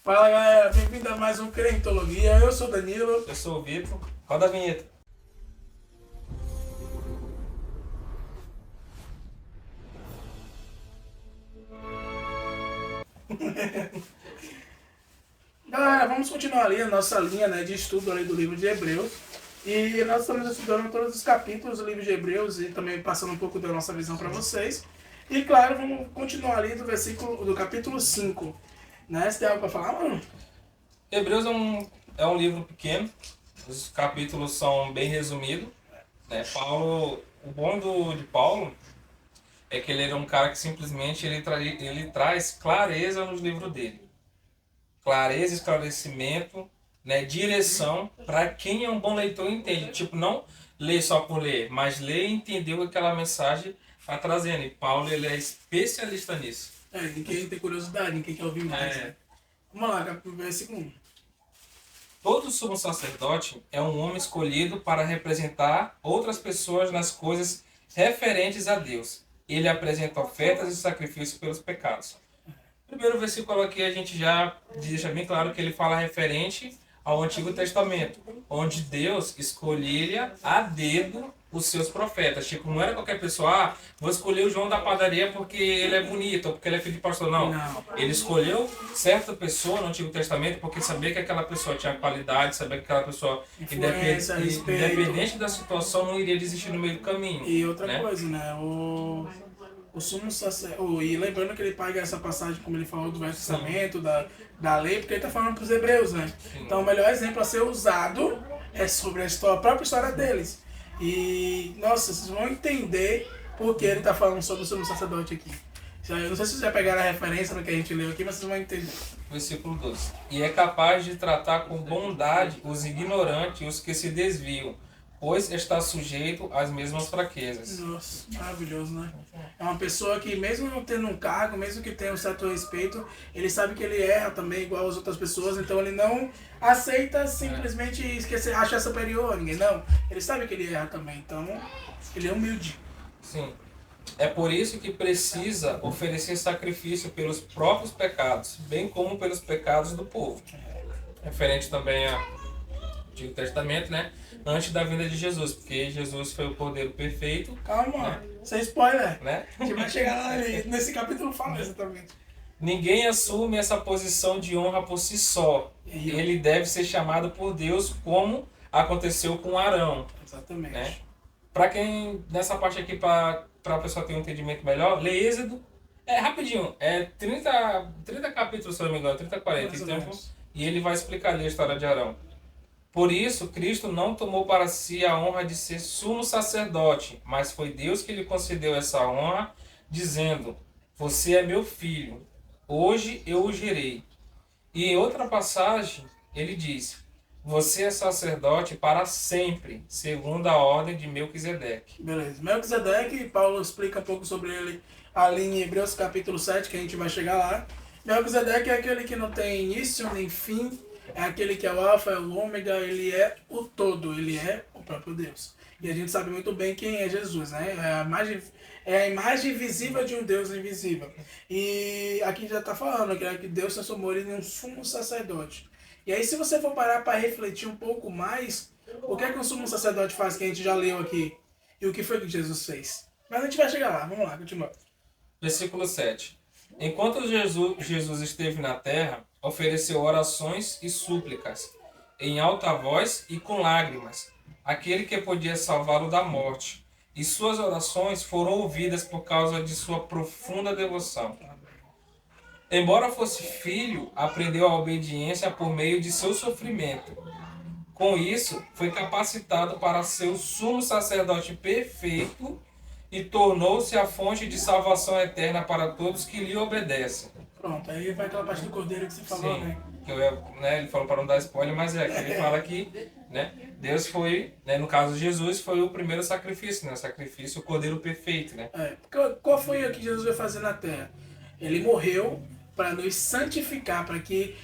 Fala galera, bem-vindo a mais um Crentologia. Eu sou o Danilo. Eu sou o Vitor. Roda a vinheta. Galera, vamos continuar ali a nossa linha, né, de estudo ali do livro de Hebreus. E nós estamos estudando todos os capítulos do livro de Hebreus e também passando um pouco da nossa visão para vocês. E claro, vamos continuar ali do capítulo 5. Né? Você tem algo para falar, mano? Hebreus é um livro pequeno. Os capítulos são bem resumidos. Né? O bom de Paulo é que ele era um cara que simplesmente ele traz clareza nos livros dele. Clareza, esclarecimento, né? Direção para quem é um bom leitor e entende. Tipo, não ler só por ler, mas ler e entender o que aquela mensagem está trazendo. E Paulo ele é especialista nisso. Quem tem curiosidade, quem quer ouvir mais. Né? Vamos lá, versículo 1. Todo sumo sacerdote é um homem escolhido para representar outras pessoas nas coisas referentes a Deus. Ele apresenta ofertas e sacrifícios pelos pecados. Primeiro versículo aqui a gente já deixa bem claro que ele fala referente ao Antigo Testamento, onde Deus escolhia a dedo os seus profetas. Tipo, não era qualquer pessoa, vou escolher o João da padaria porque ele é bonito, ou porque ele é filho de pastor. Não. Ele escolheu certa pessoa no Antigo Testamento porque sabia que aquela pessoa tinha qualidade, sabia que aquela pessoa, independente da situação, não iria desistir no meio do caminho. E outra coisa, né? O sumo sacerdote, e lembrando que ele paga essa passagem, como ele falou, do Velho Testamento, da lei, porque ele está falando para os hebreus, né? Sim. Então o melhor exemplo a ser usado é sobre a própria história deles. E, nossa, vocês vão entender por que ele está falando sobre o sumo sacerdote aqui. Eu não sei se vocês já pegaram a referência no que a gente leu aqui, mas vocês vão entender. Versículo 12. E é capaz de tratar com bondade os ignorantes e os que se desviam, pois está sujeito às mesmas fraquezas. Nossa, maravilhoso, né? É uma pessoa que, mesmo não tendo um cargo, mesmo que tenha um certo respeito, ele sabe que ele erra também, igual as outras pessoas, então ele não aceita simplesmente esquecer, achar superior a ninguém. Não, ele sabe que ele erra também, então ele é humilde. Sim. É por isso que precisa oferecer sacrifício pelos próprios pecados, bem como pelos pecados do povo. Referente também ao Antigo Testamento, né? Antes da vinda de Jesus, porque Jesus foi o Cordeiro perfeito. Calma, né? Sem spoiler. Né? A gente vai chegar lá nesse capítulo fala exatamente. Ninguém assume essa posição de honra por si só. Ele deve ser chamado por Deus, como aconteceu com Arão. Exatamente. Né? Para quem, nessa parte aqui, para a pessoa ter um entendimento melhor, lê Êxodo. Rapidinho, 30 capítulos, se não me engano, 30, 40 em tempo, e ele vai explicar ali a história de Arão. Por isso, Cristo não tomou para si a honra de ser sumo sacerdote, mas foi Deus que lhe concedeu essa honra, dizendo: você é meu filho, hoje eu o gerei. E em outra passagem, ele diz: você é sacerdote para sempre, segundo a ordem de Melquisedeque. Beleza. Melquisedeque, Paulo explica um pouco sobre ele ali em Hebreus capítulo 7, que a gente vai chegar lá. Melquisedeque é aquele que não tem início nem fim, é aquele que é o alfa, é o ômega, ele é o todo, ele é o próprio Deus. E a gente sabe muito bem quem é Jesus, né? É a imagem visível de um Deus invisível. E aqui já está falando que Deus transformou ele em um sumo sacerdote. E aí, se você for parar para refletir um pouco mais, o que é que um sumo sacerdote faz, que a gente já leu aqui? E o que foi que Jesus fez? Mas a gente vai chegar lá, vamos lá, continua. Versículo 7. Enquanto Jesus esteve na terra, ofereceu orações e súplicas, em alta voz e com lágrimas, aquele que podia salvá-lo da morte. E suas orações foram ouvidas por causa de sua profunda devoção. Embora fosse filho, aprendeu a obediência por meio de seu sofrimento. Com isso, foi capacitado para ser o sumo sacerdote perfeito e tornou-se a fonte de salvação eterna para todos que lhe obedecem. Pronto, aí vai aquela parte do cordeiro que você falou, Sim, né? Que ele falou para não dar spoiler, mas que ele fala que, né, Deus foi, né, no caso de Jesus, foi o primeiro sacrifício, né, o sacrifício, o cordeiro perfeito, né? Qual foi o que Jesus veio fazer na terra? Ele morreu para nos santificar, para que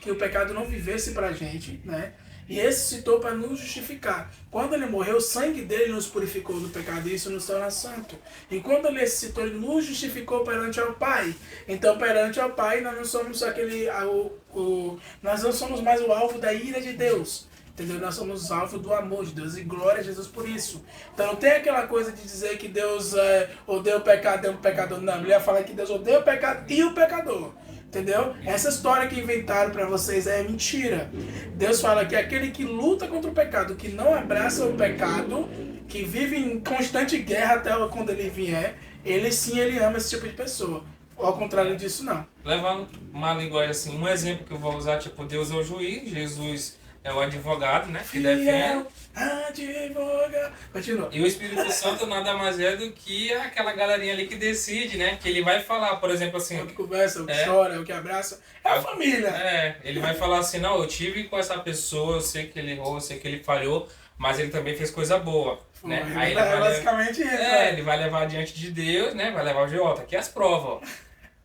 que o pecado não vivesse para a gente, né? e ressuscitou para nos justificar. Quando ele morreu, o sangue dele nos purificou do pecado, e isso nos torna santo. E quando ele ressuscitou, ele nos justificou perante ao Pai. Então, perante ao Pai, nós não somos nós não somos mais o alvo da ira de Deus. Entendeu? Nós somos alvo do amor de Deus, e glória a Jesus por isso. Então não tem aquela coisa de dizer que Deus odeia o pecado, é um pecador. Não, ele ia falar que Deus odeia o pecado e o pecador. Entendeu? Essa história que inventaram para vocês é mentira. Deus fala que aquele que luta contra o pecado, que não abraça o pecado, que vive em constante guerra até quando ele vier, ele sim, ele ama esse tipo de pessoa. Ao contrário disso, não. Levando uma linguagem assim, um exemplo que eu vou usar, tipo, Deus é o juiz, Jesus é o advogado, né? Que defende. Advogado. Continua. E o Espírito Santo nada mais é do que aquela galerinha ali que decide, né? Que ele vai falar, por exemplo, assim... O que conversa, o que chora, o que abraça. É a família. Ele vai falar assim, não, eu tive com essa pessoa, eu sei que ele errou, eu sei que ele falhou, mas ele também fez coisa boa, né? Aí ele vai basicamente isso. Ele vai levar diante de Deus, né? Vai levar o Giota, aqui as provas,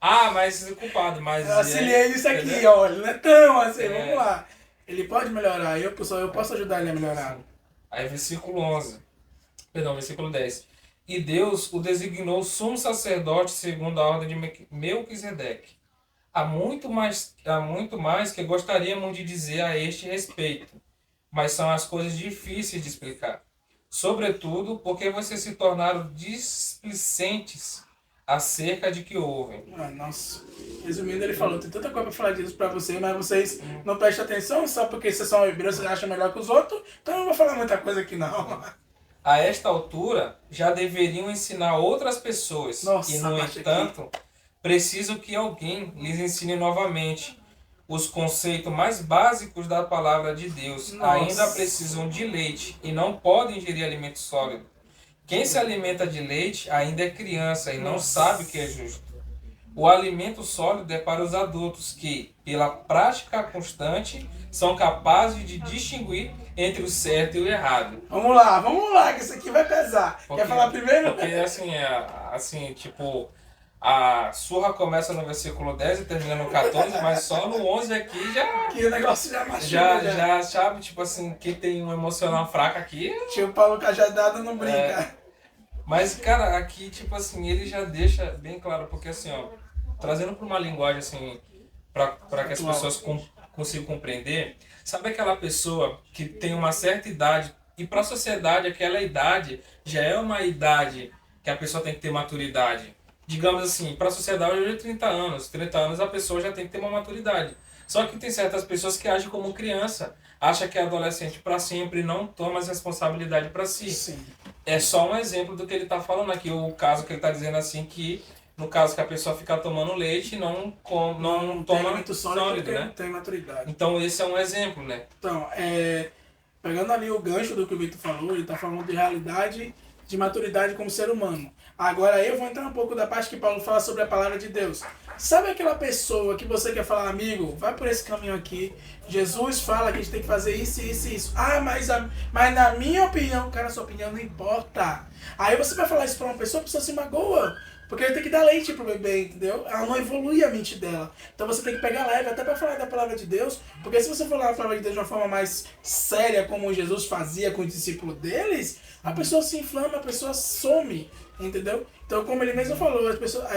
ó. Mas é culpado, mas... Eu auxiliei nisso aqui, olha, não é tão assim, vamos lá. Ele pode melhorar, eu posso ajudar ele a melhorar. Aí versículo 10. E Deus o designou sumo sacerdote segundo a ordem de Melquisedeque. Há muito mais que gostaríamos de dizer a este respeito, mas são as coisas difíceis de explicar. Sobretudo porque vocês se tornaram displicentes acerca de que ouvem. Nossa. Resumindo, ele falou, tem tanta coisa pra falar disso pra vocês, mas vocês não prestam atenção, só porque vocês são hebreus, vocês acham melhor que os outros, então eu não vou falar muita coisa aqui não. A esta altura, já deveriam ensinar outras pessoas, Nossa, e no entanto, precisam que alguém lhes ensine novamente os conceitos mais básicos da palavra de Deus. Nossa. Ainda precisam de leite e não podem ingerir alimento sólido. Quem se alimenta de leite ainda é criança e não sabe o que é justo. O alimento sólido é para os adultos que, pela prática constante, são capazes de distinguir entre o certo e o errado. Vamos lá, que isso aqui vai pesar. Quer falar primeiro? Porque assim, tipo, a surra começa no versículo 10 e termina no 14, mas só no 11 aqui já... Que o negócio já machuca. Já sabe, tipo assim, quem tem um emocional fraco aqui... Tio Paulo Cajadado não brinca. Mas, cara, aqui, tipo assim, ele já deixa bem claro, porque assim, ó, trazendo para uma linguagem assim, para que as pessoas consigam compreender, sabe aquela pessoa que tem uma certa idade, e para a sociedade aquela idade já é uma idade que a pessoa tem que ter maturidade. Digamos assim, para a sociedade hoje é 30 anos. 30 anos a pessoa já tem que ter uma maturidade. Só que tem certas pessoas que agem como criança, acha que é adolescente para sempre e não toma as responsabilidades para si. Sim. É só um exemplo do que ele está falando aqui. O caso que ele está dizendo assim, que no caso que a pessoa fica tomando leite e não toma muito sólido, né? Não tem maturidade. Então esse é um exemplo, né? Então, pegando ali o gancho do que o Victor falou, ele está falando de realidade, de maturidade como ser humano. Agora eu vou entrar um pouco da parte que Paulo fala sobre a palavra de Deus. Sabe aquela pessoa que você quer falar, amigo, vai por esse caminho aqui. Jesus fala que a gente tem que fazer isso, isso e isso. Mas na minha opinião, cara, sua opinião não importa. Aí você vai falar isso para uma pessoa, a pessoa se magoa. Porque ele tem que dar leite pro bebê, entendeu? Ela não evolui a mente dela. Então você tem que pegar leve até para falar da palavra de Deus. Porque se você falar da palavra de Deus de uma forma mais séria, como Jesus fazia com os discípulos deles, a pessoa se inflama, a pessoa some, entendeu? Então, como ele mesmo falou, as pessoas,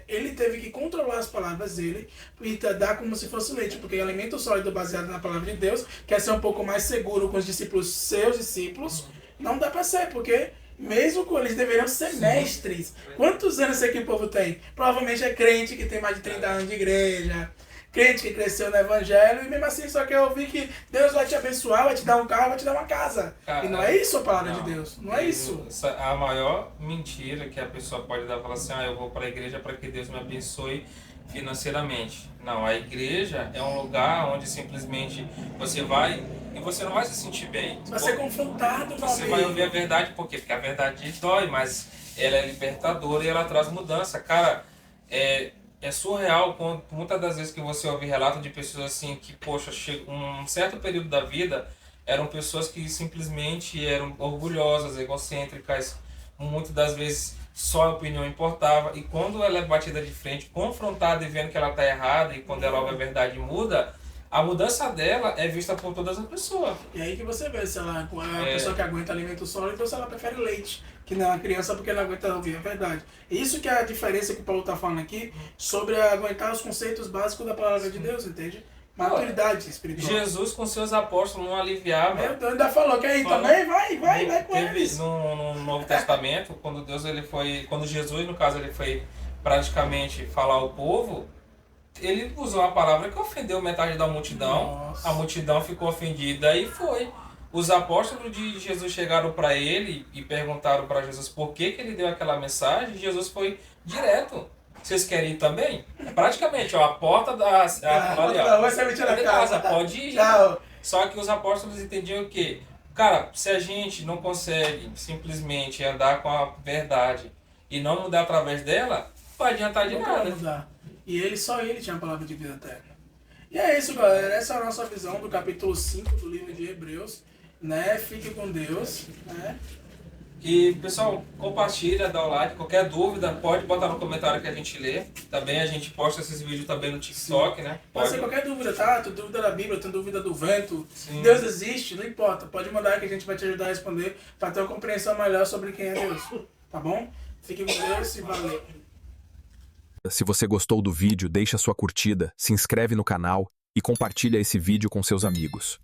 ele teve que controlar as palavras dele e dar como se fosse leite, porque alimento sólido baseado na palavra de Deus quer ser um pouco mais seguro com os discípulos, seus discípulos, não dá para ser, porque mesmo com eles deveriam ser mestres. Quantos anos esse aqui o povo tem? Provavelmente é crente que tem mais de 30 anos de igreja, crente que cresceu no evangelho, e mesmo assim só quer ouvir que Deus vai te abençoar, vai te dar um carro, vai te dar uma casa. E não é isso a palavra de Deus, não é isso. A maior mentira que a pessoa pode dar, falar assim, eu vou para a igreja para que Deus me abençoe financeiramente. Não, a igreja é um lugar onde simplesmente você vai e você não vai se sentir bem. Vai ser confrontado, você vai ouvir a verdade, por quê? Porque a verdade dói, mas ela é libertadora e ela traz mudança. Cara, é surreal quando, muitas das vezes que você ouve relato de pessoas assim que, poxa, um certo período da vida eram pessoas que simplesmente eram orgulhosas, egocêntricas, muitas das vezes só a opinião importava, e quando ela é batida de frente, confrontada e vendo que ela está errada, e quando ela ouve a verdade muda, a mudança dela é vista por todas as pessoas. E aí que você vê se ela é uma pessoa que aguenta alimento sólido ou se ela prefere leite, que não é uma criança porque ela aguenta ouvir a verdade. Isso que é a diferença que o Paulo está falando aqui sobre aguentar os conceitos básicos da palavra de Deus, entende? Maturidade espiritual. Jesus com seus apóstolos não aliviava. Meu Deus, ainda falou que aí também vai com eles. No Novo Testamento, quando Jesus, no caso, ele foi praticamente falar ao povo, ele usou uma palavra que ofendeu metade da multidão. Nossa. A multidão ficou ofendida e foi. Os apóstolos de Jesus chegaram para ele e perguntaram para Jesus por que ele deu aquela mensagem. Jesus foi direto. Vocês querem ir também? Praticamente, ó, a porta da... ali, ó, Vai ser mentira da casa. pode ir. Tchau. Só que os apóstolos entendiam o quê? Cara, se a gente não consegue simplesmente andar com a verdade e não mudar através dela, não vai adiantar de Não vai nada. mudar. E só ele tinha a palavra de vida eterna. E é isso, galera. Essa é a nossa visão do capítulo 5 do livro de Hebreus. Né? Fique com Deus. Né? E, pessoal, compartilha, dá o like. Qualquer dúvida, pode botar no comentário que a gente lê. Também a gente posta esses vídeos também no TikTok, né? Pode ser qualquer dúvida, tá? Tu dúvida da Bíblia, tem dúvida do vento. Sim. Deus existe, não importa. Pode mandar que a gente vai te ajudar a responder para ter uma compreensão melhor sobre quem é Deus. Tá bom? Fique com Deus e valeu. Se você gostou do vídeo, deixa sua curtida, se inscreve no canal e compartilha esse vídeo com seus amigos.